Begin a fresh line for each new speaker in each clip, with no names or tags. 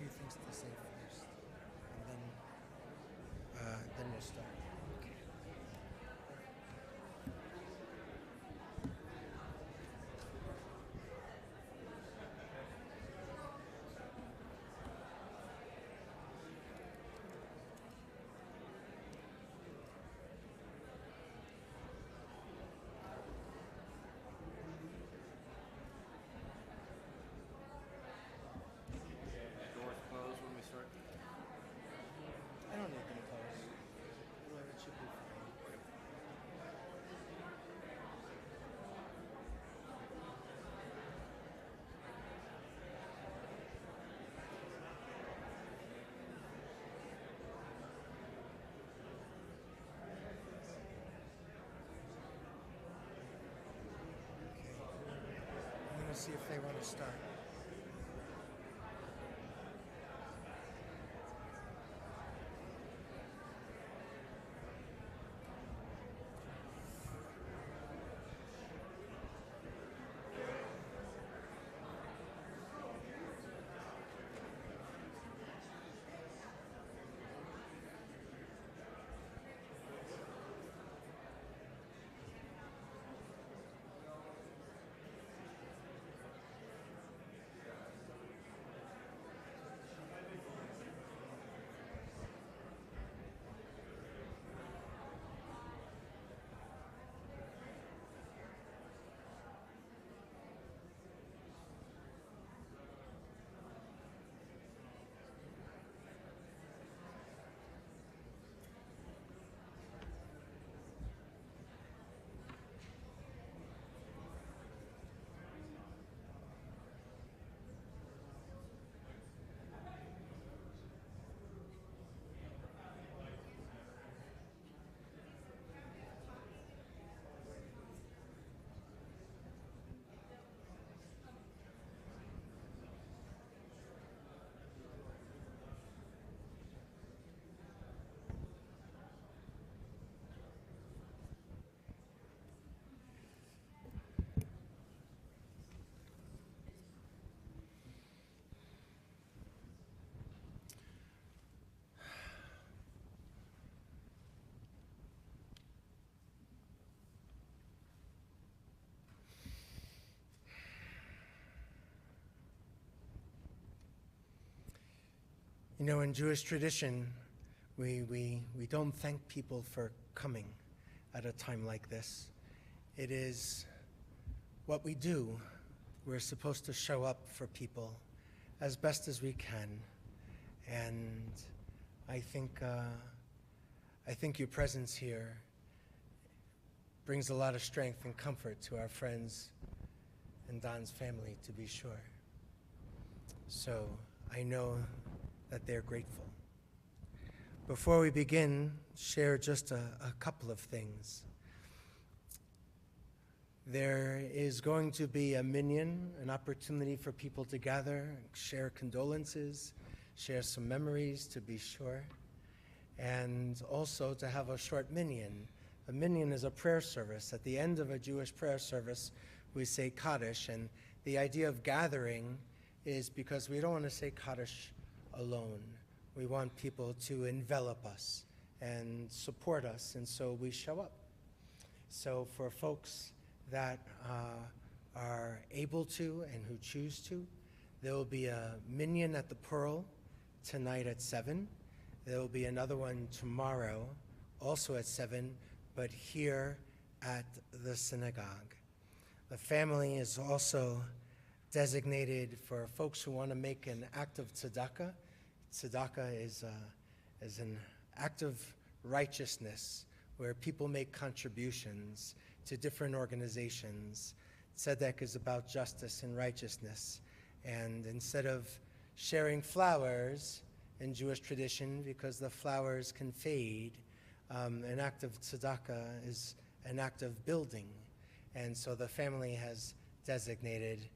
few things to say first, and then we'll start.
Doors closed when we start.
I don't need them closed. Well, it should be fine. I'm going to see if they want to start. You know, in Jewish tradition, we don't thank people for coming at a time like this. It is what we do. We're supposed to show up for people as best as we can. And I think your presence here brings a lot of strength and comfort to our friends and Don's family, to be sure. So I know that they're grateful. Before we begin, share just a couple of things. There is going to be a minyan, an opportunity for people to gather, share condolences, share some memories, to be sure, and also to have a short minyan. A minyan is a prayer service. At the end of a Jewish prayer service, we say Kaddish, and the idea of gathering is because we don't want to say Kaddish alone. We want people to envelop us and support us, and so we show up. So for folks that are able to and who choose to, there will be a minyan at the Pearl tonight at 7. There will be another one tomorrow, also at 7, but here at the synagogue. The family is also designated for folks who want to make an act of tzedakah. Tzedakah is an act of righteousness where people make contributions to different organizations. Tzedek is about justice and righteousness. And instead of sharing flowers in Jewish tradition, because the flowers can fade, an act of tzedakah is an act of building. And so the family has designated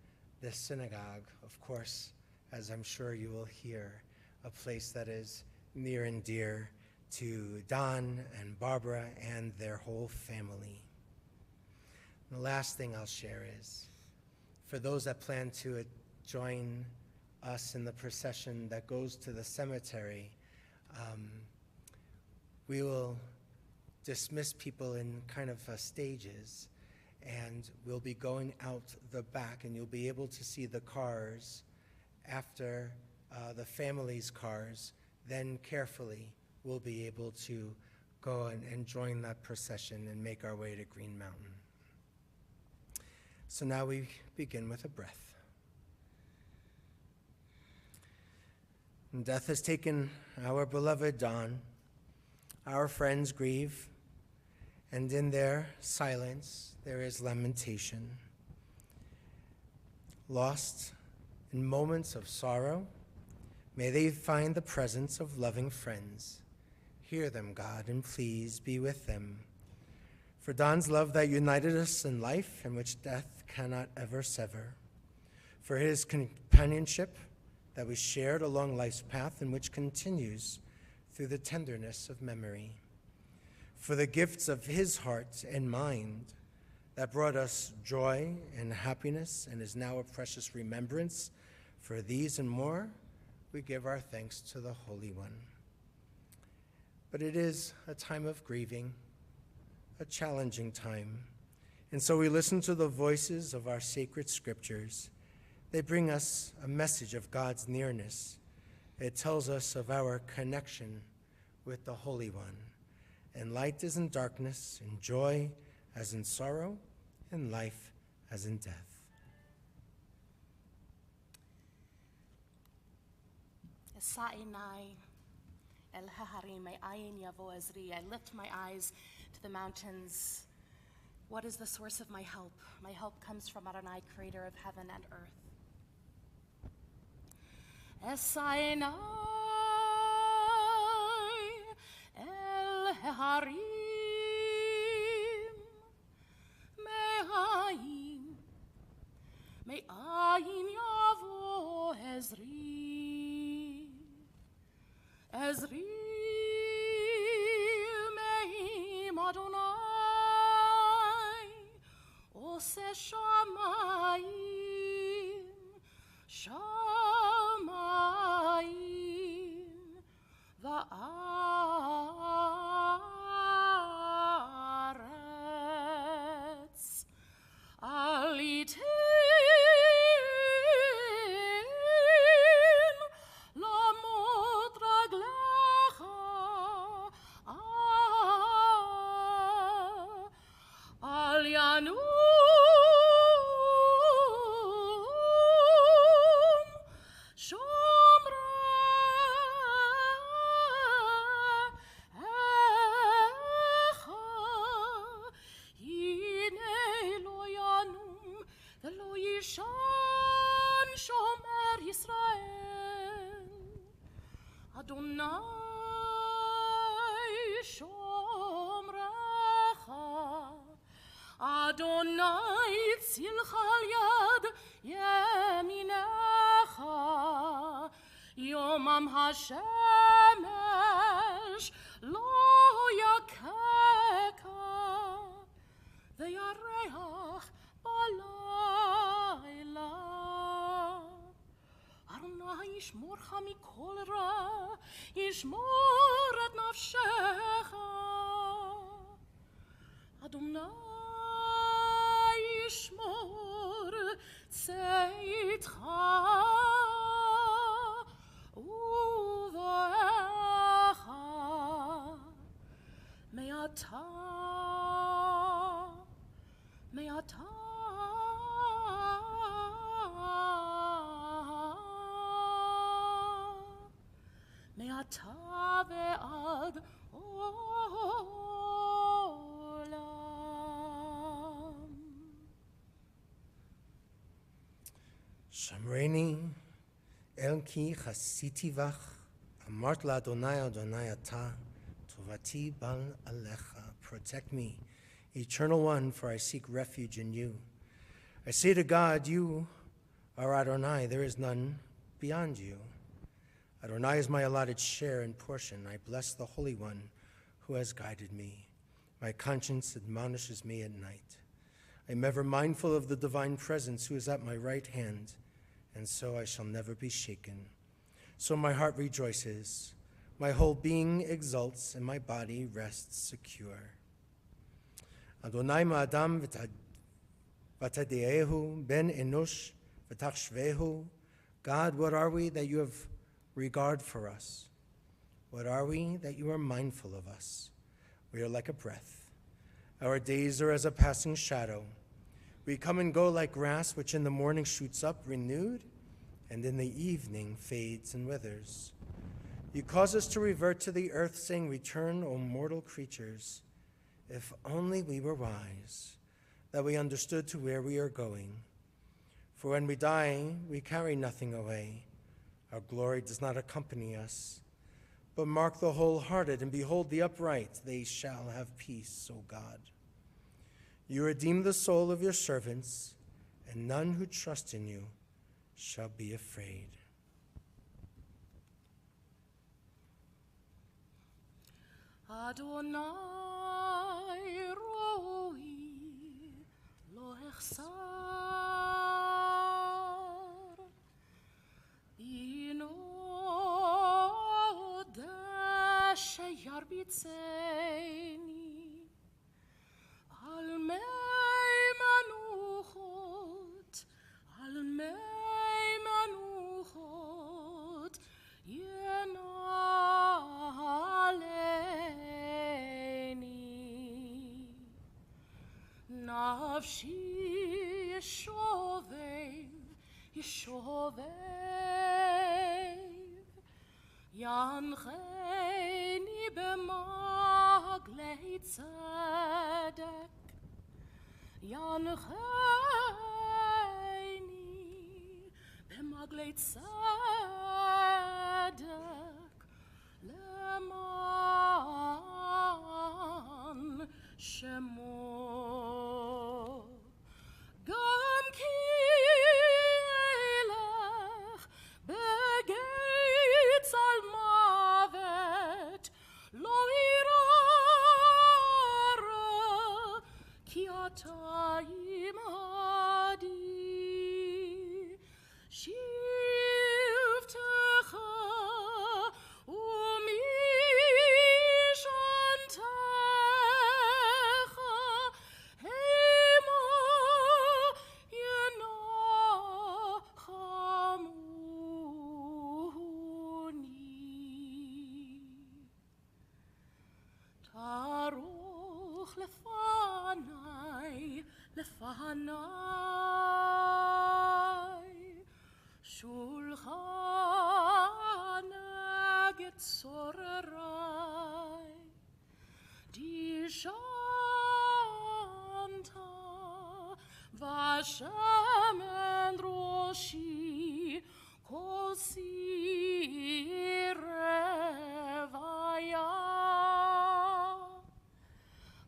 the synagogue, of course, as I'm sure you will hear, a place that is near and dear to Don and Barbara and their whole family. And the last thing I'll share is, for those that plan to join us in the procession that goes to the cemetery, we will dismiss people in kind of stages, and we'll be going out the back, and you'll be able to see the cars after the family's cars. Then carefully we'll be able to go and join that procession and make our way to Green Mountain. So now we begin with a breath. And death has taken our beloved Don. Our friends grieve, and in their silence there is lamentation. Lost in moments of sorrow, may they find the presence of loving friends. Hear them, God, and please be with them. For Don's love that united us in life and which death cannot ever sever. For his companionship that we shared along life's path and which continues through the tenderness of memory. For the gifts of his heart and mind that brought us joy and happiness and is now a precious remembrance. For these and more, we give our thanks to the Holy One. But it is a time of grieving, a challenging time, and so we listen to the voices of our sacred scriptures. They bring us a message of God's nearness. It tells us of our connection with the Holy One. And light is in darkness, and joy as in sorrow, and life as in death.
Sa'inai el hahari may ayin yavo ezri. I lift my eyes to the mountains. What is the source of my help? My help comes from Adonai, creator of heaven and earth. Sa'inai el haharim may ayin yavo ezri. Ezri me'im Adonai ose shamayim shamayim va'aretz alitin Adonai tzilcha al yad yeminecha yomam hashemesh lo yakeka ve'yareach balayla Adonai yishmorcha mikol ra yishmor et nafshecha Adonai Yishmor tzeitcha uvecha me'ata ve'ad
Shamreni el ki chasiti vach, amart la Adonai Adonai ata, tovati bal alecha. Protect me, Eternal One, for I seek refuge in you. I say to God, you are Adonai, there is none beyond you. Adonai is my allotted share and portion. I bless the Holy One who has guided me. My conscience admonishes me at night. I am ever mindful of the divine presence who is at my right hand and so I shall never be shaken. So my heart rejoices, my whole being exults, and my body rests secure. Adonai ma'adam v'tadeehu ben enosh v'tachshvehu. God, what are we that you have regard for us? What are we that you are mindful of us? We are like a breath. Our days are as a passing shadow. We come and go like grass, which in the morning shoots up renewed, and in the evening fades and withers. You cause us to revert to the earth, saying, "Return, O mortal creatures. If only we were wise, that we understood to where we are going. For when we die, we carry nothing away. Our glory does not accompany us. But mark the wholehearted, and behold the upright. They shall have peace, O God. You redeem the soul of your servants, and none who trust in you shall be afraid."
Adonai roi lo echsar ino dashe yarbitzeni al mei manuchot yenaleni nafshi yeshovev yancheni b'maglei tzedek yancheni b'maglei tzedek leman shemo gam ki elech begeit zalmavet lo irara ki ata imadi shivtecha umishantecha hema yenachamuni taruch lefanai shulchan getzorerai di shanta vashem en roshi kol sirevaya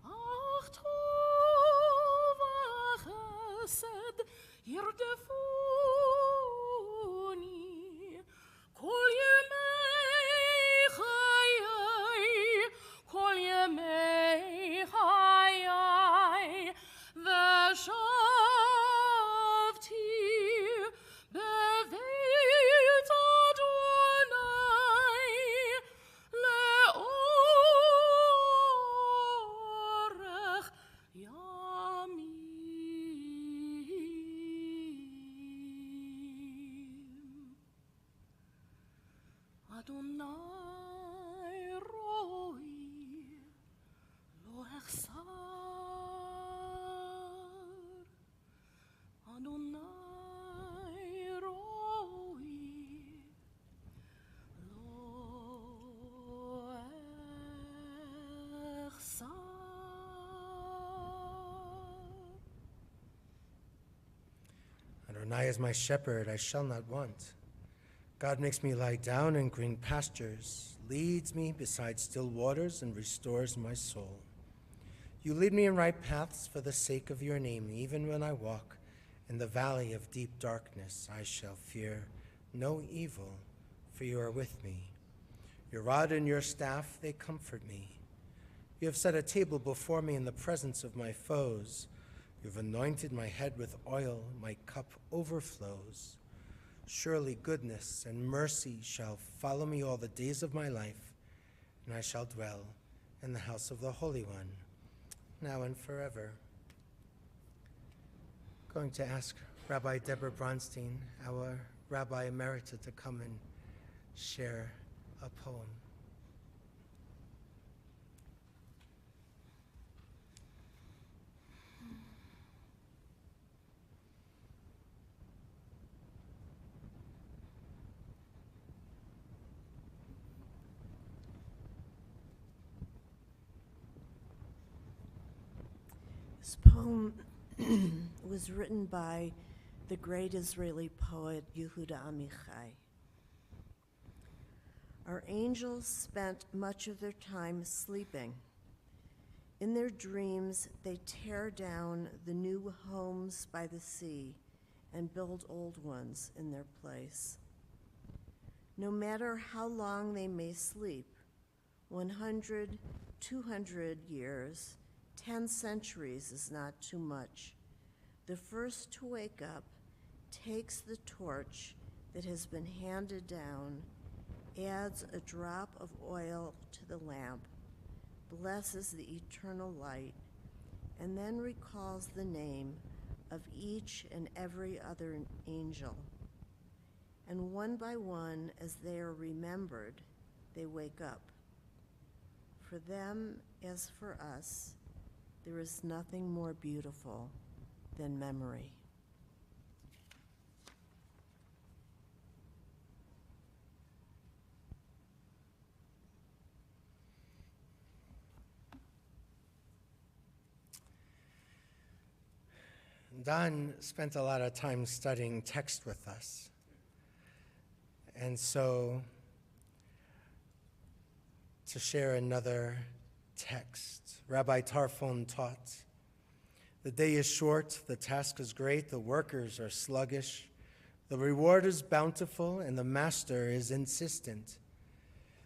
ach tov chesed yerdefuni kol yemei chayai veshavti beveit Adonai leorech yamim. Adonai roi lo echsar. Adonai roi lo echsar.
Adonai is my shepherd, I shall not want. God makes me lie down in green pastures, leads me beside still waters, and restores my soul. You lead me in right paths for the sake of your name. Even when I walk in the valley of deep darkness, I shall fear no evil, for you are with me. Your rod and your staff, they comfort me. You have set a table before me in the presence of my foes. You have anointed my head with oil, my cup overflows. Surely goodness and mercy shall follow me all the days of my life, and I shall dwell in the house of the Holy One, now and forever. Going to ask Rabbi Deborah Bronstein, our Rabbi Emerita, to come and share a poem.
This poem was written by the great Israeli poet Yehuda Amichai. Our angels spent much of their time sleeping. In their dreams, they tear down the new homes by the sea and build old ones in their place. No matter how long they may sleep, 100, 200 years, 10 centuries is not too much. The first to wake up takes the torch that has been handed down, adds a drop of oil to the lamp, blesses the eternal light, and then recalls the name of each and every other angel. And one by one, as they are remembered, they wake up. For them, as for us, there is nothing more beautiful than memory.
Don spent a lot of time studying text with us. And so, to share another text, Rabbi Tarfon taught, "The day is short, the task is great, the workers are sluggish, the reward is bountiful, and the master is insistent."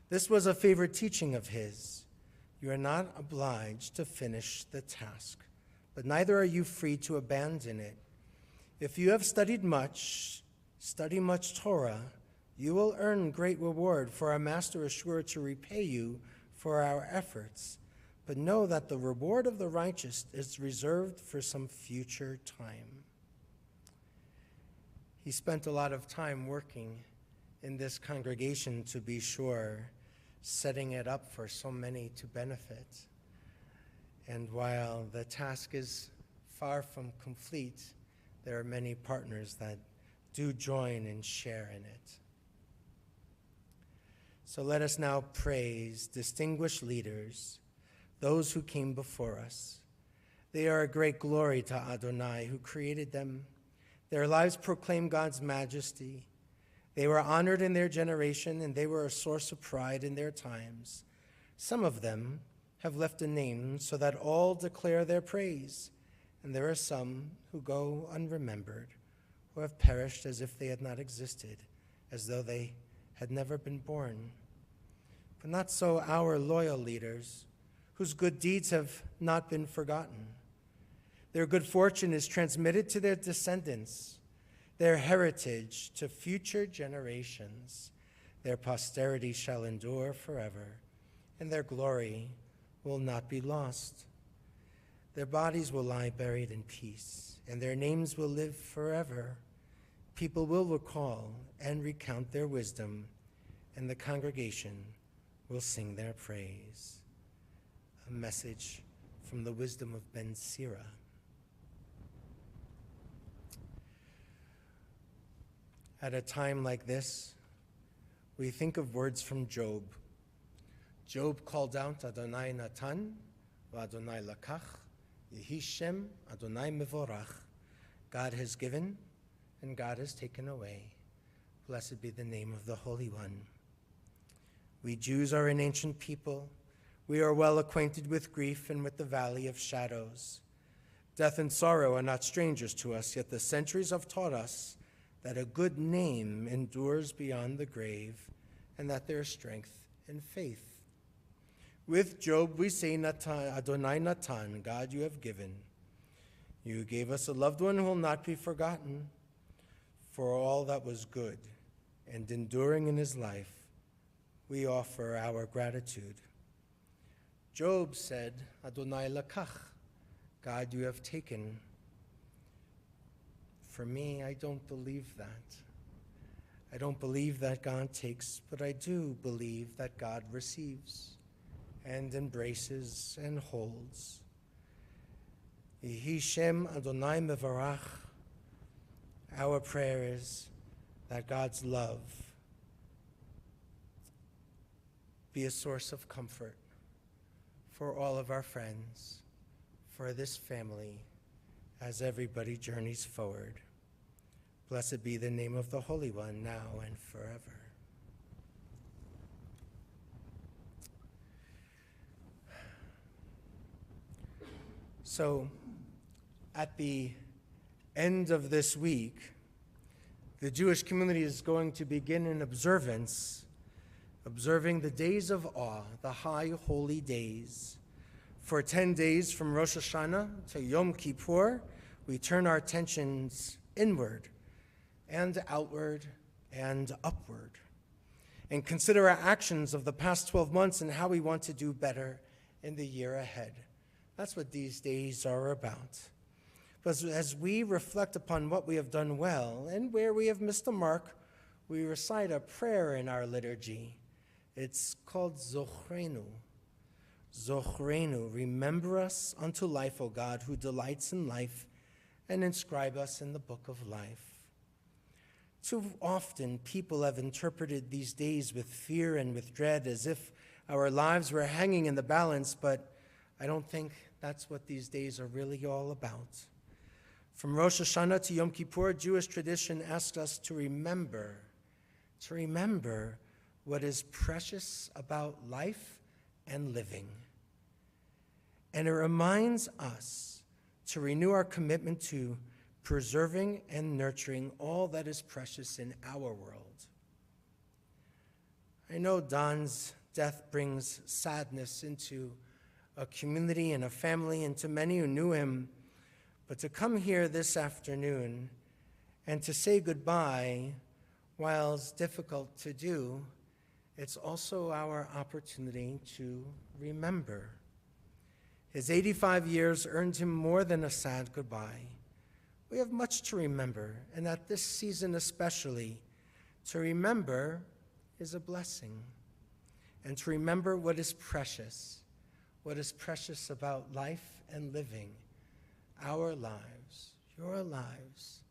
This was a favorite teaching of his. You are not obliged to finish the task, but neither are you free to abandon it. If you have studied much, study much Torah, you will earn great reward, for our master is sure to repay you for our efforts. But know that the reward of the righteous is reserved for some future time. He spent a lot of time working in this congregation, to be sure, setting it up for so many to benefit. And while the task is far from complete, there are many partners that do join and share in it. So let us now praise distinguished leaders, those who came before us. They are a great glory to Adonai, who created them. Their lives proclaim God's majesty. They were honored in their generation, and they were a source of pride in their times. Some of them have left a name so that all declare their praise, and there are some who go unremembered, who have perished as if they had not existed, as though they had never been born. But not so our loyal leaders, whose good deeds have not been forgotten. Their good fortune is transmitted to their descendants, their heritage to future generations. Their posterity shall endure forever, and their glory will not be lost. Their bodies will lie buried in peace, and their names will live forever. People will recall and recount their wisdom, and the congregation will sing their praise. A message from the wisdom of Ben Sira. At a time like this, we think of words from Job. Job called out, Adonai Natan, Adonai Lakach, Yehi Shem, Adonai Mevorach. God has given, and God has taken away. Blessed be the name of the Holy One. We Jews are an ancient people. We are well acquainted with grief and with the valley of shadows. Death and sorrow are not strangers to us, yet the centuries have taught us that a good name endures beyond the grave, and that there is strength in faith. With Job, we say, Adonai Natan, God, you have given. You gave us a loved one who will not be forgotten. for all that was good and enduring in his life, we offer our gratitude. Job said, Adonai lakach, God, you have taken. For me, I don't believe that. I don't believe that God takes, but I do believe that God receives and embraces and holds. Yehi Shem Adonai mevarach. Our prayer is that God's love be a source of comfort for all of our friends, for this family, as everybody journeys forward. Blessed be the name of the Holy One, now and forever. So, at the end of this week, the Jewish community is going to begin an observance, observing the days of awe, the high holy days. For 10 days from Rosh Hashanah to Yom Kippur, we turn our attentions inward and outward and upward, and consider our actions of the past 12 months and how we want to do better in the year ahead. That's what these days are about. But as we reflect upon what we have done well and where we have missed the mark, we recite a prayer in our liturgy. It's called Zochrenu. Zochrenu, remember us unto life, O God, who delights in life, and inscribe us in the book of life. Too often, people have interpreted these days with fear and with dread, as if our lives were hanging in the balance, but I don't think that's what these days are really all about. From Rosh Hashanah to Yom Kippur, Jewish tradition asks us to remember what is precious about life and living. And it reminds us to renew our commitment to preserving and nurturing all that is precious in our world. I know Don's death brings sadness into a community and a family and to many who knew him, but to come here this afternoon and to say goodbye, while it's difficult to do, it's also our opportunity to remember. His 85 years earned him more than a sad goodbye. We have much to remember, and at this season especially, to remember is a blessing. And to remember what is precious about life and living, our lives, your lives,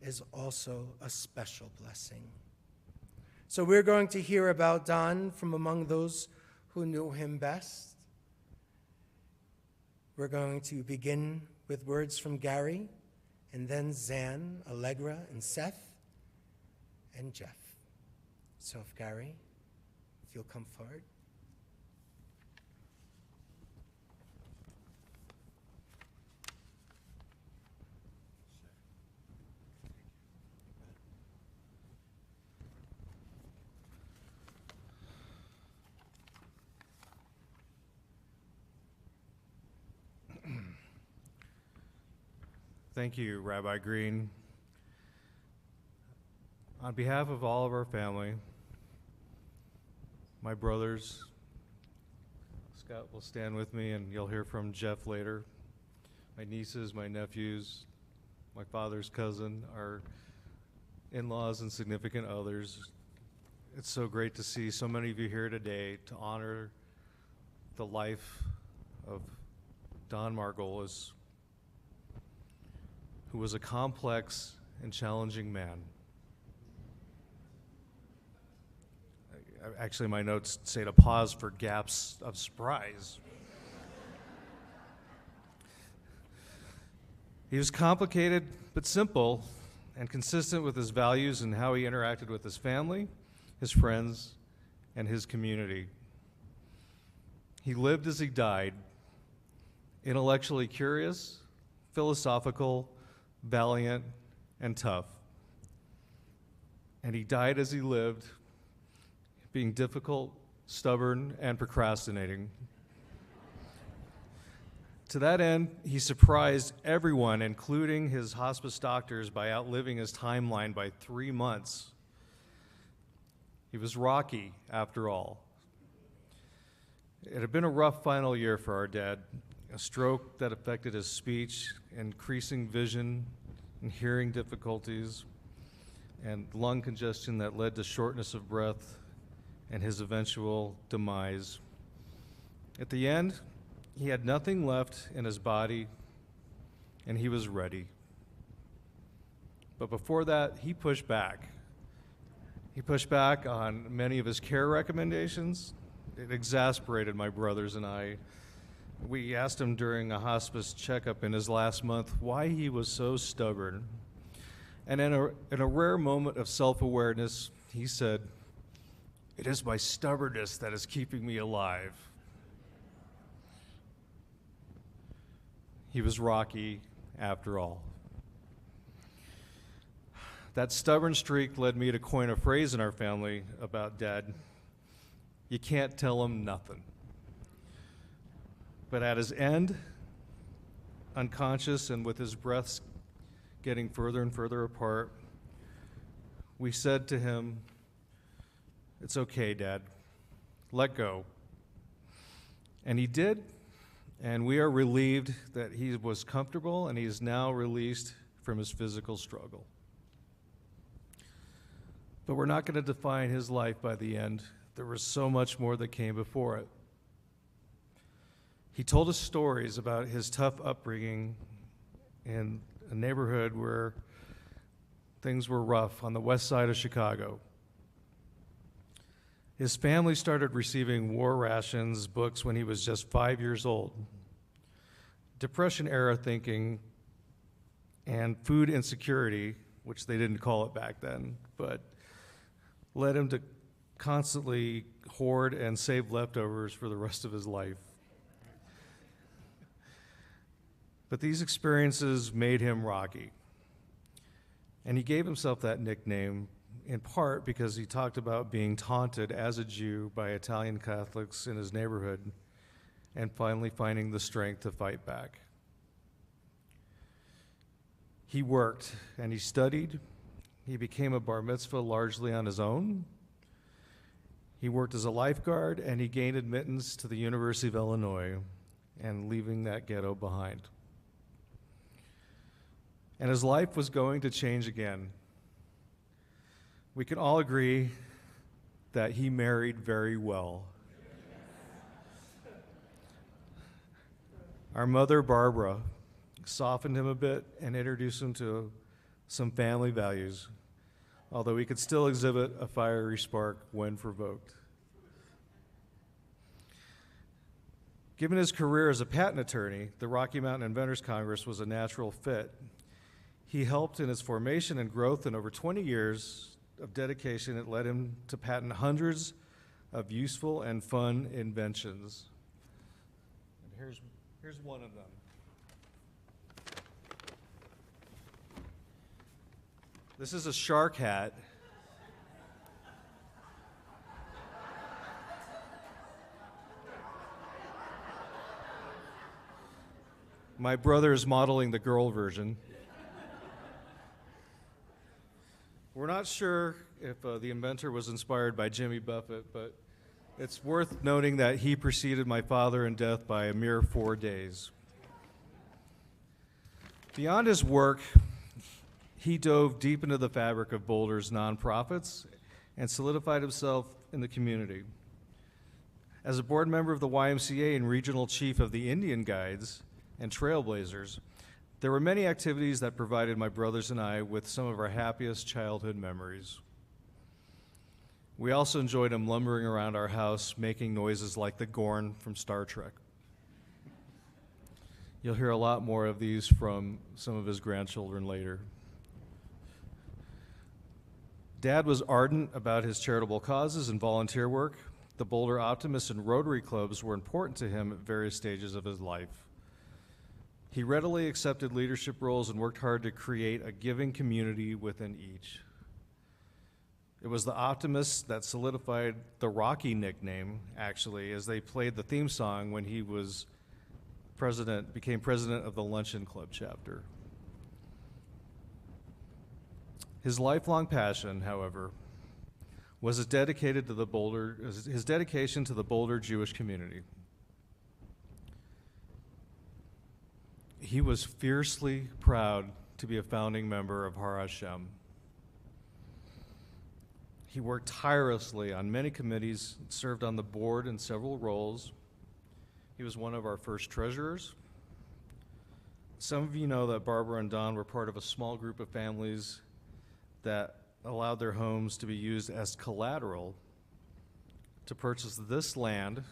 is also a special blessing. So we're going to hear about Don from among those who knew him best. We're going to begin with words from Gary, and then Zan, Allegra, and Seth, and Jeff. So if Gary, if you'll come forward.
Thank you, Rabbi Green. On behalf of all of our family, my brothers, Scott will stand with me and you'll hear from Jeff later, my nieces, my nephews, my father's cousin, our in-laws and significant others. It's so great to see so many of you here today to honor the life of Don Margolis, who was a complex and challenging man. Actually, my notes say to pause for gaps of surprise. He was complicated but simple and consistent with his values and how he interacted with his family, his friends, and his community. He lived as he died, intellectually curious, philosophical, valiant, and tough. And he died as he lived, being difficult, stubborn, and procrastinating. To that end, he surprised everyone, including his hospice doctors, by outliving his timeline by 3 months. He was Rocky, after all. It had been a rough final year for our dad, a stroke that affected his speech, increasing vision and hearing difficulties, and lung congestion that led to shortness of breath and his eventual demise. At the end, he had nothing left in his body, and he was ready. But before that, he pushed back. He pushed back on many of his care recommendations. It exasperated my brothers and I. We asked him during a hospice checkup in his last month why he was so stubborn. And in a rare moment of self-awareness, he said, "It is my stubbornness that is keeping me alive." He was Rocky, after all. That stubborn streak led me to coin a phrase in our family about Dad: "You can't tell him nothing." But at his end, unconscious and with his breaths getting further and further apart, we said to him, "It's okay, Dad. Let go." And he did, and we are relieved that he was comfortable and he is now released from his physical struggle. But we're not going to define his life by the end. There was so much more that came before it. He told us stories about his tough upbringing in a neighborhood where things were rough on the west side of Chicago. His family started receiving war rations, books when he was just 5 years old. Depression-era thinking and food insecurity, which they didn't call it back then, but led him to constantly hoard and save leftovers for the rest of his life. But these experiences made him Rocky. And he gave himself that nickname in part because he talked about being taunted as a Jew by Italian Catholics in his neighborhood and finally finding the strength to fight back. He worked and he studied. He became a bar mitzvah largely on his own. He worked as a lifeguard and he gained admittance to the University of Illinois and leaving that ghetto behind. And his life was going to change again. We can all agree that he married very well. Our mother, Barbara, softened him a bit and introduced him to some family values, although he could still exhibit a fiery spark when provoked. Given his career as a patent attorney, the Rocky Mountain Inventors Congress was a natural fit. He helped in its formation and growth in over 20 years of dedication. It led him to patent hundreds of useful and fun inventions. And here's one of them. This is a shark hat. My brother is modeling the girl version. We're not sure if the inventor was inspired by Jimmy Buffett, but it's worth noting that he preceded my father in death by a mere 4 days. Beyond his work, he dove deep into the fabric of Boulder's nonprofits and solidified himself in the community. As a board member of the YMCA and regional chief of the Indian Guides and Trailblazers, there were many activities that provided my brothers and I with some of our happiest childhood memories. We also enjoyed him lumbering around our house, making noises like the Gorn from Star Trek. You'll hear a lot more of these from some of his grandchildren later. Dad was ardent about his charitable causes and volunteer work. The Boulder Optimists and Rotary Clubs were important to him at various stages of his life. He readily accepted leadership roles and worked hard to create a giving community within each. It was the Optimists that solidified the Rocky nickname, actually, as they played the theme song when he was became president of the Luncheon Club chapter. His lifelong passion, however, was his dedication to the Boulder Jewish community. He was fiercely proud to be a founding member of Har HaShem. He worked tirelessly on many committees, served on the board in several roles. He was one of our first treasurers. Some of you know that Barbara and Don were part of a small group of families that allowed their homes to be used as collateral to purchase this land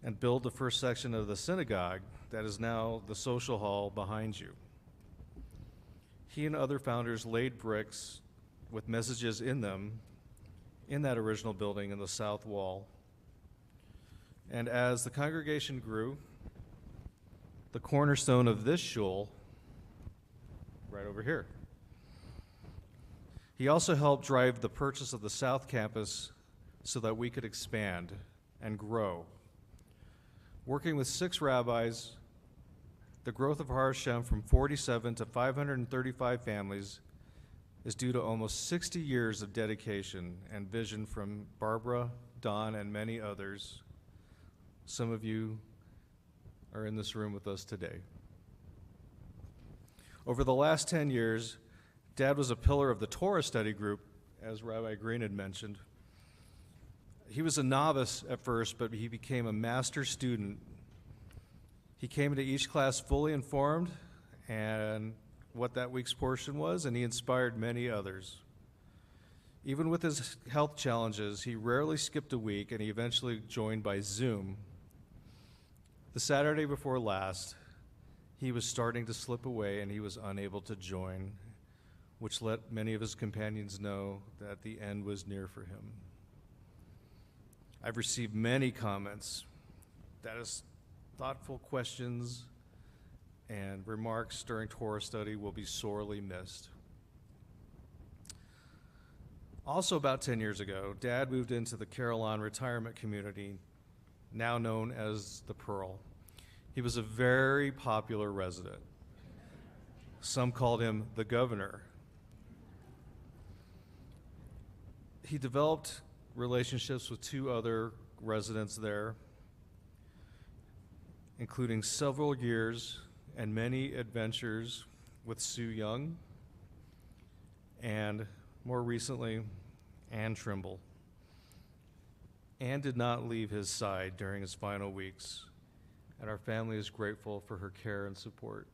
and build the first section of the synagogue that is now the social hall behind you. He and other founders laid bricks with messages in them in that original building in the south wall. And as the congregation grew, the cornerstone of this shul, right over here. He also helped drive the purchase of the South Campus so that we could expand and grow. Working with 6 rabbis, the growth of Har HaShem from 47 to 535 families is due to almost 60 years of dedication and vision from Barbara, Don, and many others. Some of you are in this room with us today. Over the last 10 years, Dad was a pillar of the Torah study group, as Rabbi Green had mentioned. He was a novice at first, but he became a master student. He came into each class fully informed and what that week's portion was, and he inspired many others. Even with his health challenges, he rarely skipped a week, and he eventually joined by Zoom. The Saturday before last, he was starting to slip away, and he was unable to join, which let many of his companions know that the end was near for him. I've received many comments, that is, thoughtful questions and remarks during Torah study will be sorely missed. Also about 10 years ago, Dad moved into the Carillon retirement community, now known as the Pearl. He was a very popular resident. Some called him the governor. He developed relationships with 2 other residents there, including several years and many adventures with Sue Young, and more recently, Ann Trimble. Ann did not leave his side during his final weeks, and our family is grateful for her care and support.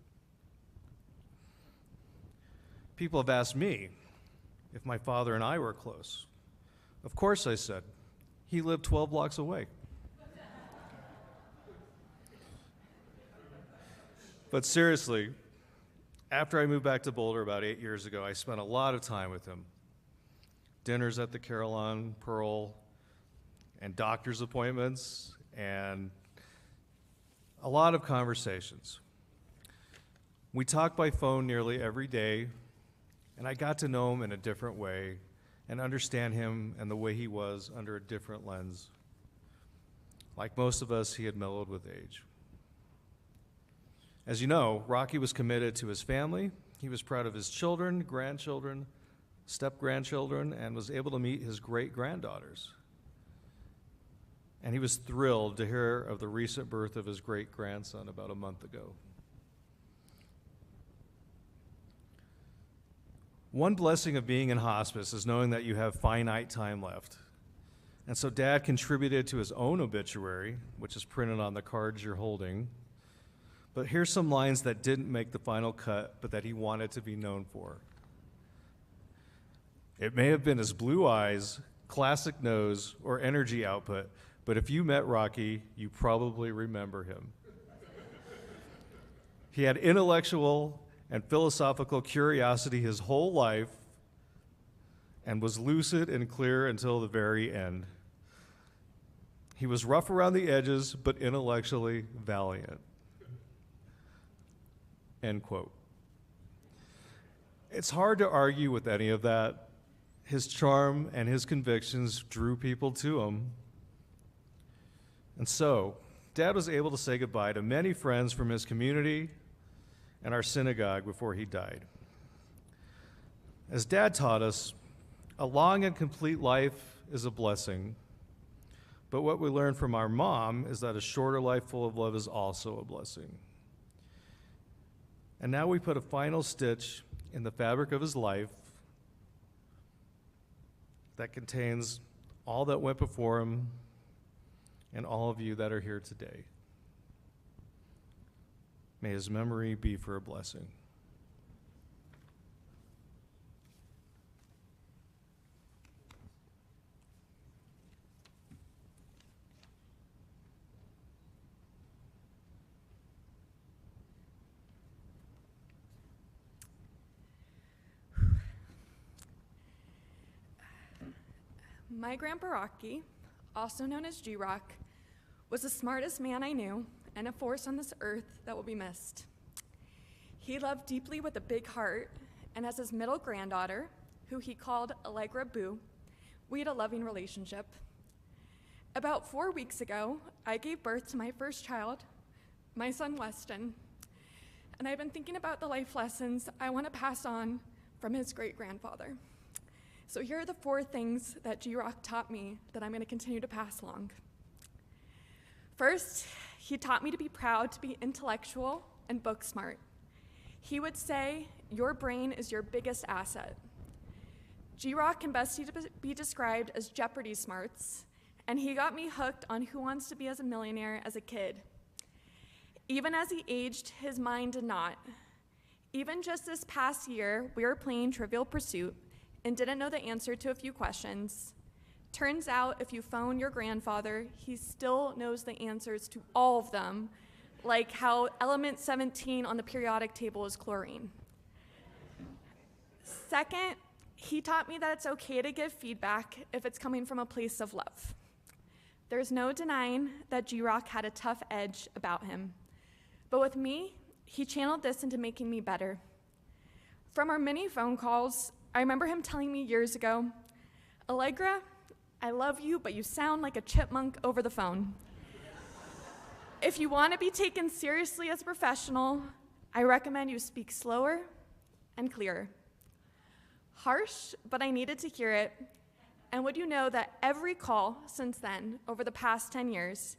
People have asked me if my father and I were close. Of course, I said. He lived 12 blocks away. But seriously, after I moved back to Boulder about 8 years ago, I spent a lot of time with him. Dinners at the Carillon, Pearl, and doctor's appointments, and a lot of conversations. We talked by phone nearly every day, and I got to know him in a different way and understand him and the way he was under a different lens. Like most of us, he had mellowed with age. As you know, Rocky was committed to his family. He was proud of his children, grandchildren, step-grandchildren, and was able to meet his great-granddaughters. And he was thrilled to hear of the recent birth of his great-grandson about a month ago. One blessing of being in hospice is knowing that you have finite time left. And so Dad contributed to his own obituary, which is printed on the cards you're holding. But here's some lines that didn't make the final cut, but that he wanted to be known for. It may have been his blue eyes, classic nose, or energy output, but if you met Rocky, you probably remember him. He had intellectual and philosophical curiosity his whole life and was lucid and clear until the very end. He was rough around the edges, but intellectually valiant. End quote. It's hard to argue with any of that. His charm and his convictions drew people to him. And so, Dad was able to say goodbye to many friends from his community and our synagogue before he died. As Dad taught us, a long and complete life is a blessing, but what we learned from our mom is that a shorter life full of love is also a blessing. And now we put a final stitch in the fabric of his life that contains all that went before him and all of you that are here today. May his memory be for a blessing.
My Grandpa Rocky, also known as G-Rock, was the smartest man I knew and a force on this earth that will be missed. He loved deeply with a big heart, and as his middle granddaughter, who he called Allegra Boo, we had a loving relationship. About 4 weeks ago, I gave birth to my first child, my son Weston, and I've been thinking about the life lessons I want to pass on from his great-grandfather. So here are the 4 things that G-Rock taught me that I'm going to continue to pass along. First, he taught me to be proud to be intellectual and book smart. He would say, your brain is your biggest asset. G-Rock can best be described as Jeopardy smarts, and he got me hooked on Who Wants to Be as a Millionaire as a kid. Even as he aged, his mind did not. Even just this past year, we were playing Trivial Pursuit and didn't know the answer to a few questions. Turns out, if you phone your grandfather, he still knows the answers to all of them, like how element 17 on the periodic table is chlorine. Second, he taught me that it's okay to give feedback if it's coming from a place of love. There's no denying that G-Rock had a tough edge about him. But with me, he channeled this into making me better. From our many phone calls, I remember him telling me years ago, Allegra, I love you, but you sound like a chipmunk over the phone. If you want to be taken seriously as a professional, I recommend you speak slower and clearer. Harsh, but I needed to hear it. And would you know that every call since then, over the past 10 years,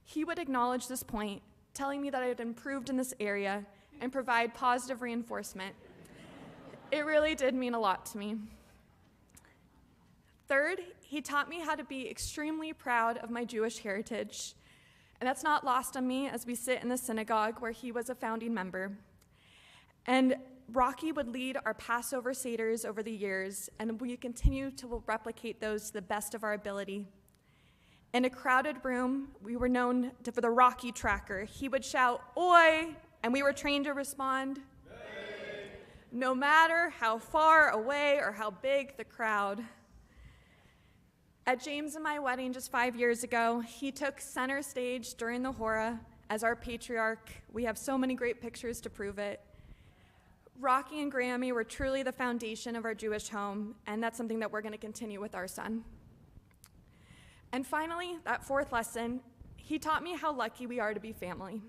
he would acknowledge this point, telling me that I had improved in this area and provide positive reinforcement. It really did mean a lot to me. Third, he taught me how to be extremely proud of my Jewish heritage. And that's not lost on me as we sit in the synagogue where he was a founding member. And Rocky would lead our Passover Seders over the years, and we continue to replicate those to the best of our ability. In a crowded room, we were known for the Rocky Tracker. He would shout, "Oi!" and we were trained to respond, no matter how far away or how big the crowd. At James and my wedding just 5 years ago, he took center stage during the Hora as our patriarch. We have so many great pictures to prove it. Rocky and Grammy were truly the foundation of our Jewish home, and that's something that we're going to continue with our son. And finally, that 4th lesson, he taught me how lucky we are to be family.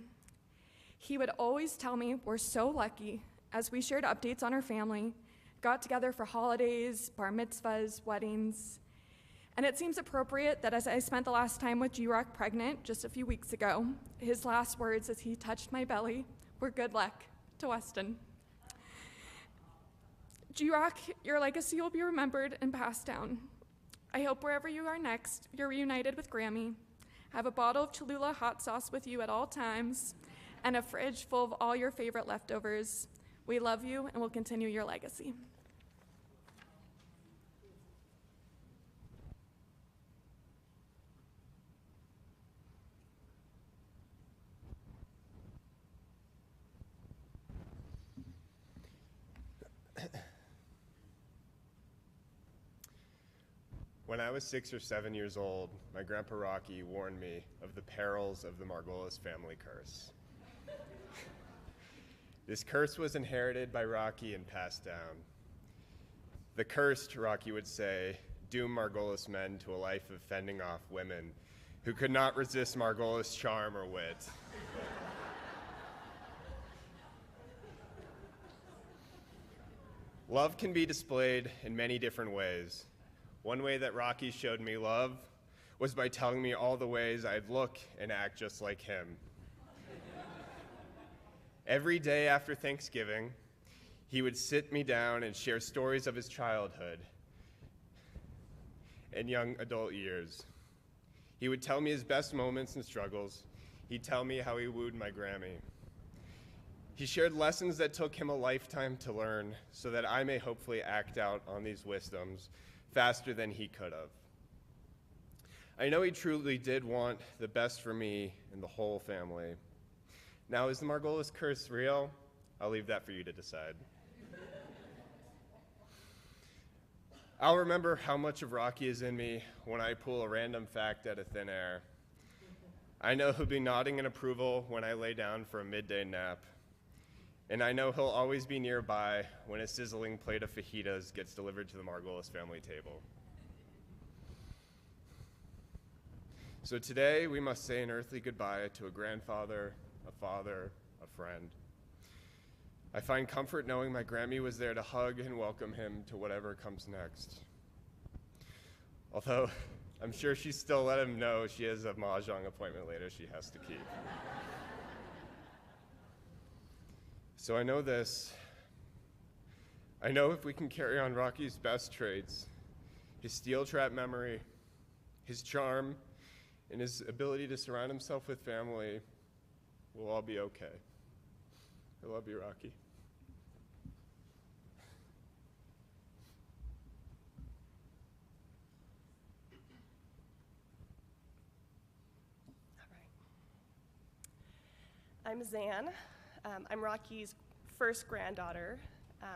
He would always tell me we're so lucky as we shared updates on our family, got together for holidays, bar mitzvahs, weddings. And it seems appropriate that as I spent the last time with G-Rock pregnant just a few weeks ago, his last words as he touched my belly were good luck to Weston. G-Rock, your legacy will be remembered and passed down. I hope wherever you are next, you're reunited with Grammy, have a bottle of Cholula hot sauce with you at all times, and a fridge full of all your favorite leftovers. We love you and will continue your legacy.
When I was 6 or 7 years old, my Grandpa Rocky warned me of the perils of the Margolis family curse. This curse was inherited by Rocky and passed down. The cursed, Rocky would say, doom Margolis men to a life of fending off women who could not resist Margolis' charm or wit. Love can be displayed in many different ways. One way that Rocky showed me love was by telling me all the ways I'd look and act just like him. Every day after Thanksgiving, he would sit me down and share stories of his childhood and young adult years. He would tell me his best moments and struggles. He'd tell me how he wooed my Grammy. He shared lessons that took him a lifetime to learn so that I may hopefully act out on these wisdoms faster than he could have. I know he truly did want the best for me and the whole family. Now, is the Margolis curse real? I'll leave that for you to decide. I'll remember how much of Rocky is in me when I pull a random fact out of thin air. I know he'll be nodding in approval when I lay down for a midday nap. And I know he'll always be nearby when a sizzling plate of fajitas gets delivered to the Margolis family table. So today, we must say an earthly goodbye to a grandfather, a father, a friend. I find comfort knowing my Grammy was there to hug and welcome him to whatever comes next. Although, I'm sure she still let him know she has a mahjong appointment later she has to keep. So I know this. I know if we can carry on Rocky's best traits, his steel trap memory, his charm, and his ability to surround himself with family, we'll all be okay. I love you, Rocky.
All right. I'm Zan. I'm Rocky's first granddaughter.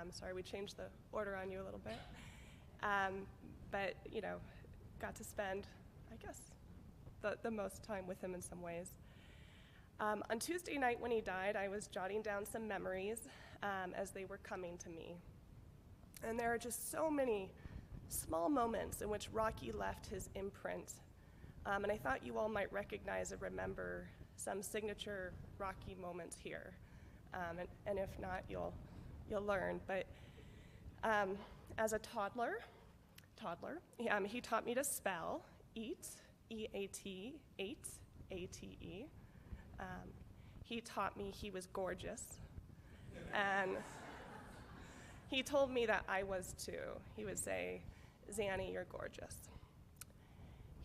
Sorry, we changed the order on you a little bit. But, you know, got to spend, I guess, the most time with him in some ways. On Tuesday night when he died, I was jotting down some memories as they were coming to me. And there are just so many small moments in which Rocky left his imprint. And I thought you all might recognize and remember some signature Rocky moments here. And if not, you'll learn. But as a toddler, he taught me to spell eat, E-A-T, ate, A-T-E. He taught me he was gorgeous. And he told me that I was too. He would say, Zanny, you're gorgeous.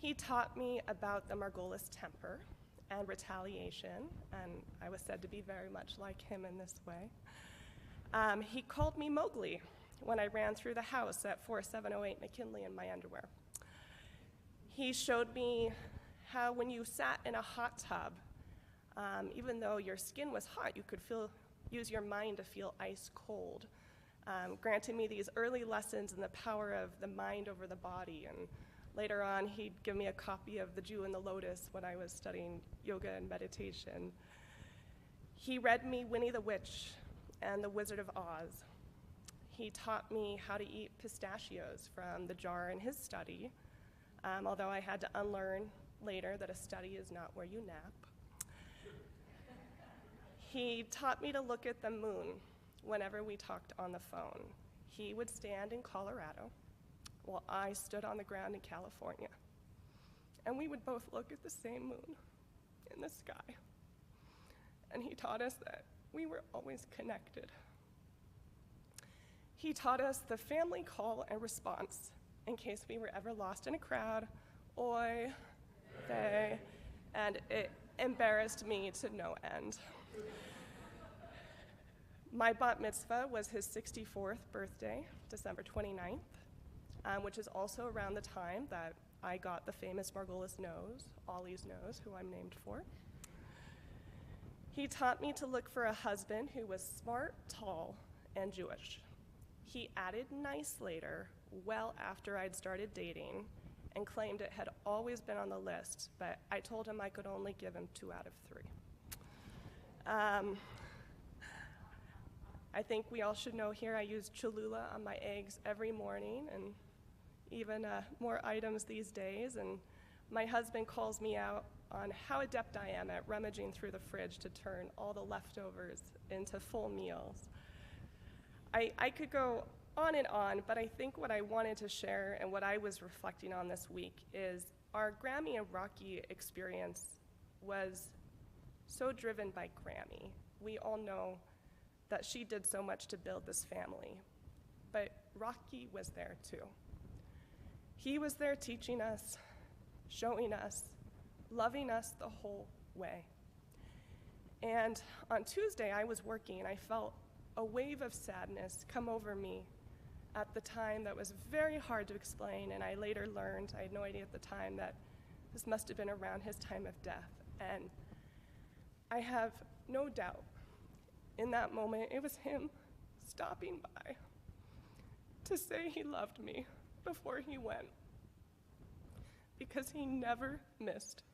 He taught me about the Margolis temper and retaliation, and I was said to be very much like him in this way. He called me Mowgli when I ran through the house at 4708 McKinley in my underwear. He showed me how when you sat in a hot tub, even though your skin was hot, you could use your mind to feel ice cold, granting me these early lessons in the power of the mind over the body. And later on, he'd give me a copy of The Jew and the Lotus when I was studying yoga and meditation. He read me Winnie the Witch and The Wizard of Oz. He taught me how to eat pistachios from the jar in his study, although I had to unlearn later that a study is not where you nap. He taught me to look at the moon whenever we talked on the phone. He would stand in Colorado while I stood on the ground in California. And we would both look at the same moon in the sky. And he taught us that we were always connected. He taught us the family call and response in case we were ever lost in a crowd. Oi, they, and it embarrassed me to no end. My bat mitzvah was his 64th birthday, December 29th, which is also around the time that I got the famous Margolis nose, Ollie's nose, who I'm named for. He taught me to look for a husband who was smart, tall, and Jewish. He added nice later, well after I'd started dating, and claimed it had always been on the list, but I told him I could only give him 2 out of 3. I think we all should know here I use Cholula on my eggs every morning, and even more items these days, and my husband calls me out on how adept I am at rummaging through the fridge to turn all the leftovers into full meals. I could go on and on, but I think what I wanted to share and what I was reflecting on this week is our Grammy and Rocky experience was so driven by Grammy. We all know that she did so much to build this family, but Rocky was there too. He was there teaching us, showing us, loving us the whole way. And on Tuesday, I was working, and I felt a wave of sadness come over me at the time that was very hard to explain, and I later learned, I had no idea at the time, that this must have been around his time of death. And I have no doubt in that moment it was him stopping by to say he loved me before he went, because he never missed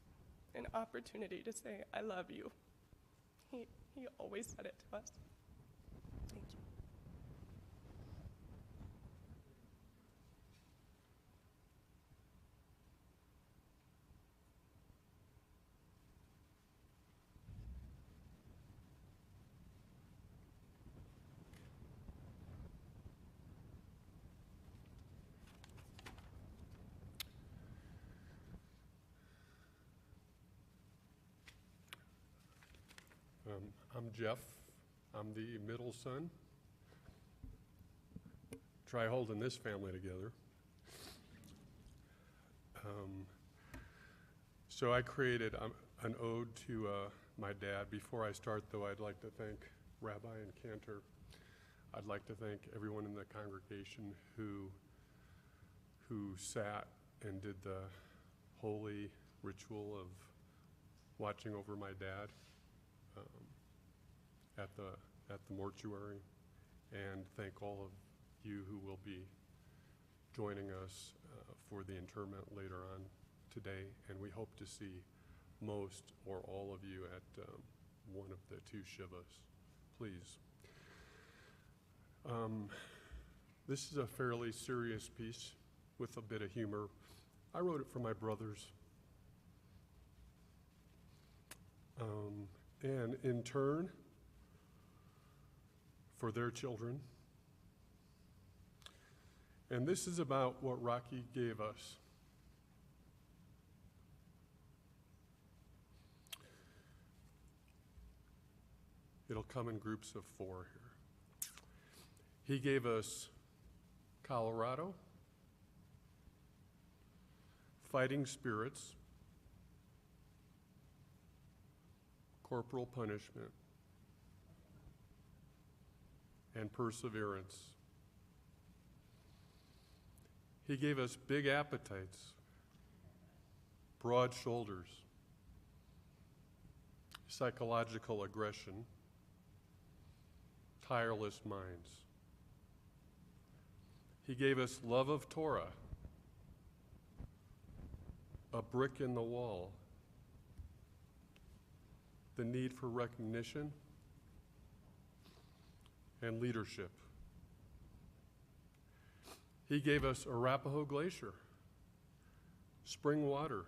an opportunity to say, I love you. He always said it to us. Thank you.
I'm Jeff. I'm the middle son. Try holding this family together. So I created an ode to my dad. Before I start, though, I'd like to thank Rabbi and Cantor. I'd like to thank everyone in the congregation who sat and did the holy ritual of watching over my dad at the mortuary, and thank all of you who will be joining us for the interment later on today, and we hope to see most or all of you at one of the two Shivas, please. This is a fairly serious piece with a bit of humor. I wrote it for my brothers. And in turn, for their children. And this is about what Rocky gave us. It'll come in groups of 4 here. He gave us Colorado, fighting spirits, corporal punishment, and perseverance. He gave us big appetites, broad shoulders, psychological aggression, tireless minds. He gave us love of Torah, a brick in the wall, the need for recognition, and leadership. He gave us Arapahoe Glacier, spring water,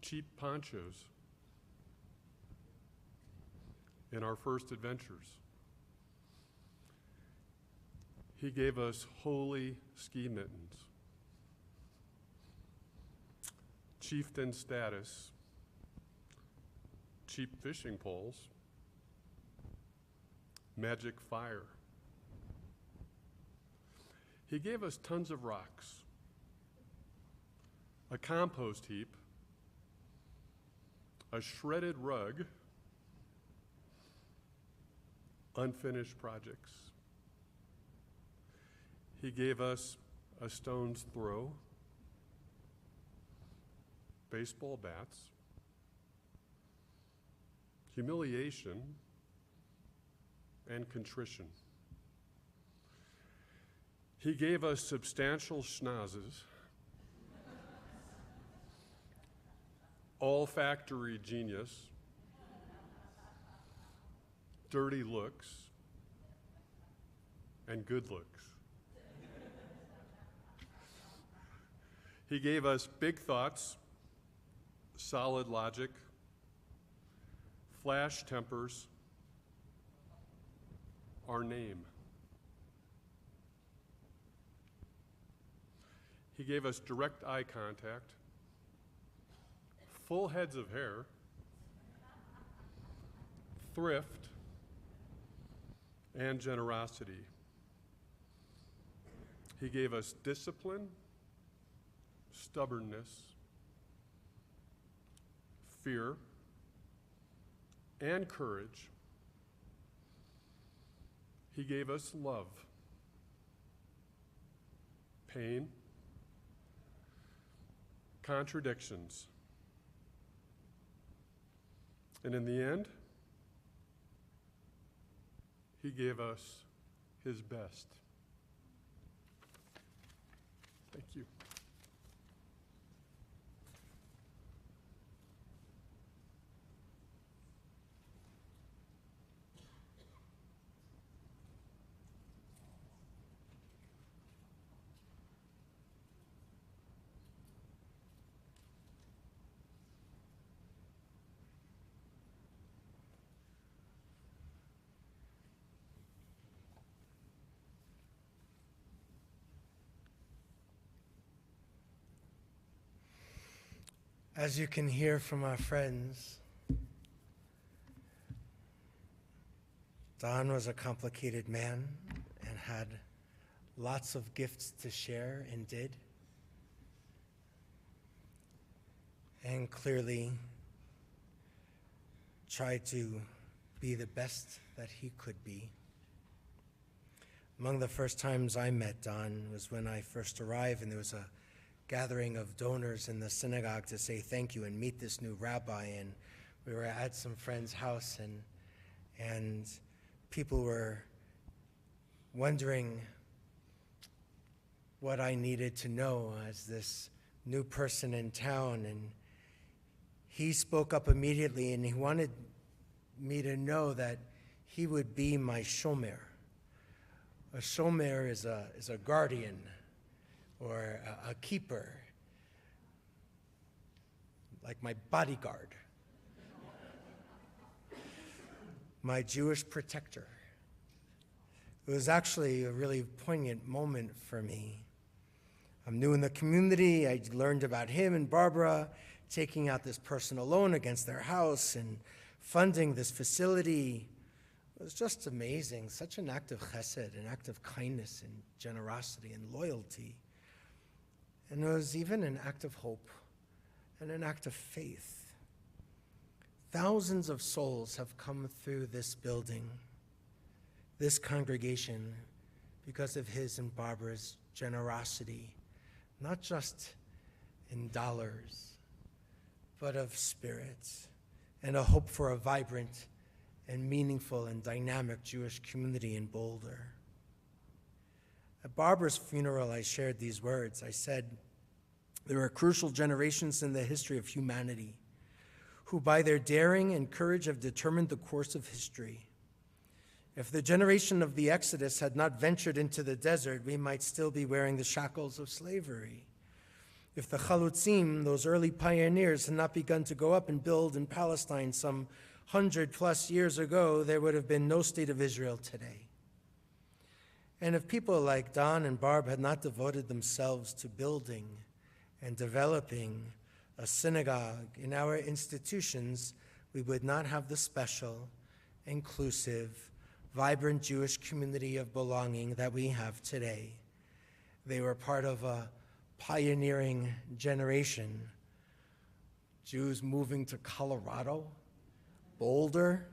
cheap ponchos in our first adventures. He gave us holy ski mittens, chieftain status, cheap fishing poles, magic fire. He gave us tons of rocks, a compost heap, a shredded rug, unfinished projects. He gave us a stone's throw, baseball bats, humiliation, and contrition. He gave us substantial schnozzes, olfactory genius, dirty looks, and good looks. He gave us big thoughts, solid logic, flash tempers, our name. He gave us direct eye contact, full heads of hair, thrift, and generosity. He gave us discipline, stubbornness, fear, and courage. He gave us love, pain, contradictions, and in the end, he gave us his best. Thank you.
As you can hear from our friends, Don was a complicated man and had lots of gifts to share and did. And clearly tried to be the best that he could be. Among the first times I met Don was when I first arrived, and there was a gathering of donors in the synagogue to say thank you and meet this new rabbi. And we were at some friend's house, and people were wondering what I needed to know as this new person in town. And he spoke up immediately, and he wanted me to know that he would be my shomer. A shomer is a guardian, or a keeper, like my bodyguard, my Jewish protector. It was actually a really poignant moment for me. I'm new in the community. I learned about him and Barbara taking out this personal loan against their house and funding this facility. It was just amazing, such an act of chesed, an act of kindness and generosity and loyalty. And it was even an act of hope and an act of faith. Thousands of souls have come through this building, this congregation, because of his and Barbara's generosity, not just in dollars, but of spirits, and a hope for a vibrant and meaningful and dynamic Jewish community in Boulder. At Barbara's funeral, I shared these words. I said, there are crucial generations in the history of humanity who by their daring and courage have determined the course of history. If the generation of the Exodus had not ventured into the desert, we might still be wearing the shackles of slavery. If the Chalutzim, those early pioneers, had not begun to go up and build in Palestine some 100+ years ago, there would have been no state of Israel today. And if people like Don and Barb had not devoted themselves to building and developing a synagogue in our institutions, we would not have the special, inclusive, vibrant Jewish community of belonging that we have today. They were part of a pioneering generation. Jews moving to Colorado, Boulder,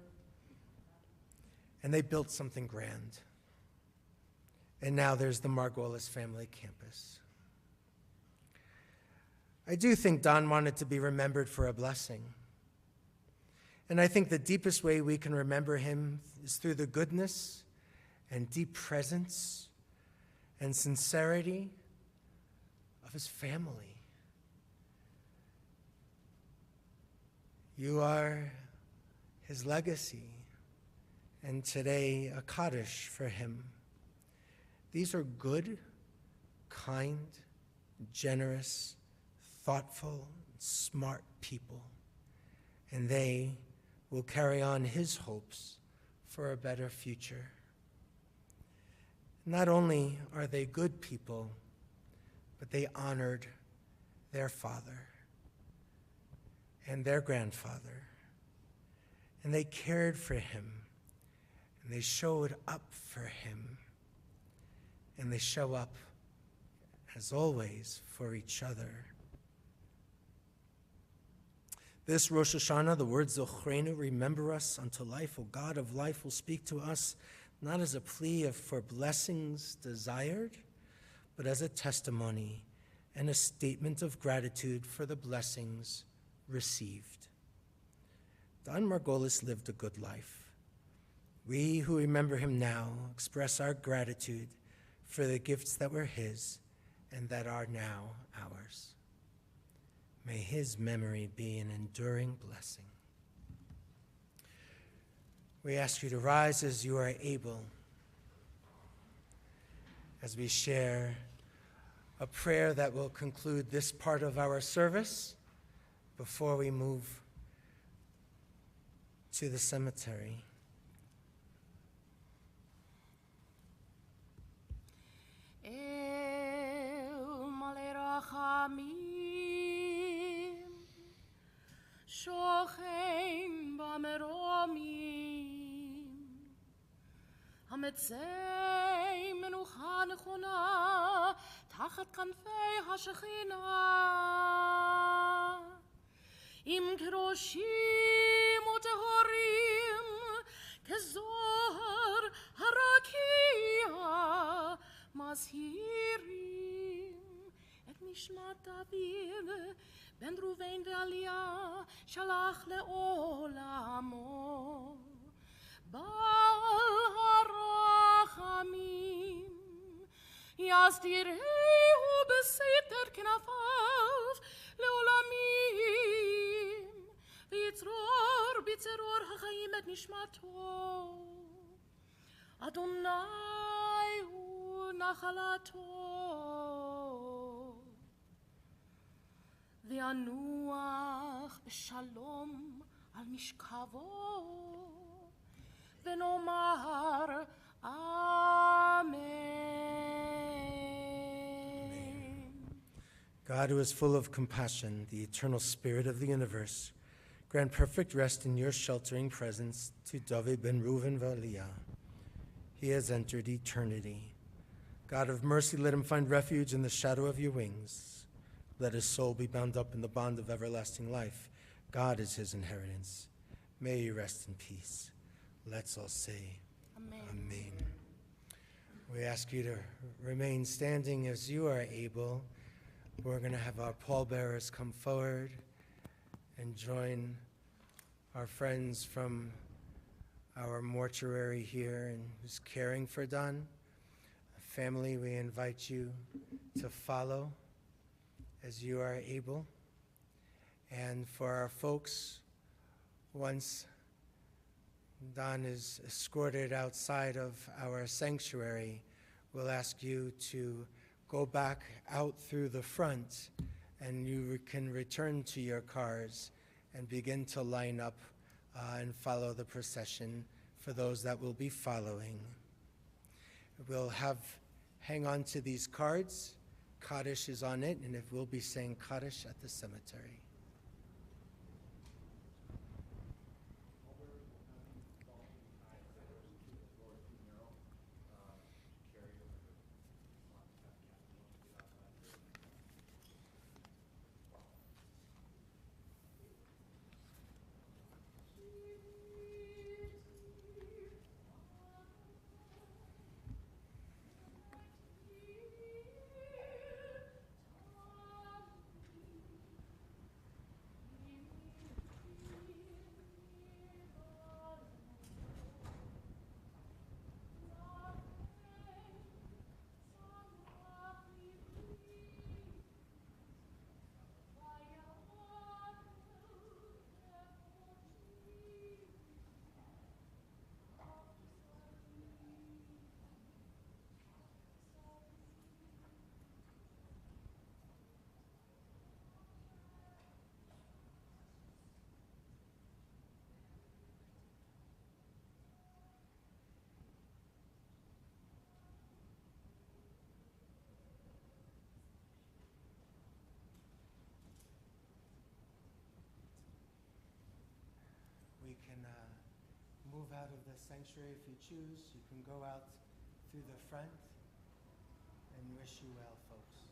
and they built something grand. And now there's the Margolis Family Campus. I do think Don wanted to be remembered for a blessing. And I think the deepest way we can remember him is through the goodness and deep presence and sincerity of his family. You are his legacy, and today a Kaddish for him. These are good, kind, generous, thoughtful, smart people, and they will carry on his hopes for a better future. Not only are they good people, but they honored their father and their grandfather, and they cared for him, and they showed up for him, and they show up, as always, for each other. This Rosh Hashanah, the word Zochrenu, remember us unto life, O God of life, will speak to us not as a plea for blessings desired, but as a testimony and a statement of gratitude for the blessings received. Don Margolis lived a good life. We who remember him now express our gratitude for the gifts that were his and that are now ours. May his memory be an enduring blessing. We ask you to rise as you are able, as we share a prayer that will conclude this part of our service before we move to the cemetery.
El male rachamim, shochein b'meromim, hametzei menucha nechona tachat kanfei hashechina, im keroshim utehorim kezohar harakia mazhirim et nishmat David ben Ruven ve'Aliyah shalach le'olamo Bal harachamim yasdirehu beseter knafav le'olamim v'yitzror b'tzeror hachayim et nishmato Adonai hu nachalato v'yanuach b'shalom al mishkavo v'nomar Amen.
God, who is full of compassion, the eternal spirit of the universe, grant perfect rest in your sheltering presence to David ben Reuven ve'Aliyah. He has entered eternity. God of mercy, let him find refuge in the shadow of your wings. Let his soul be bound up in the bond of everlasting life. God is his inheritance. May he rest in peace. Let's all say,
Amen.
Amen. We ask you to remain standing as you are able. We're going to have our pallbearers come forward and join our friends from our mortuary here and who's caring for Don. Family, we invite you to follow as you are able. And for our folks, once Don is escorted outside of our sanctuary, we'll ask you to go back out through the front, and you can return to your cars and begin to line up and follow the procession for those that will be following. We'll hang on to these cards. Kaddish is on it, and it will be saying Kaddish at the cemetery. can move out of the sanctuary if you choose. You can go out through the front, and wish you well, folks.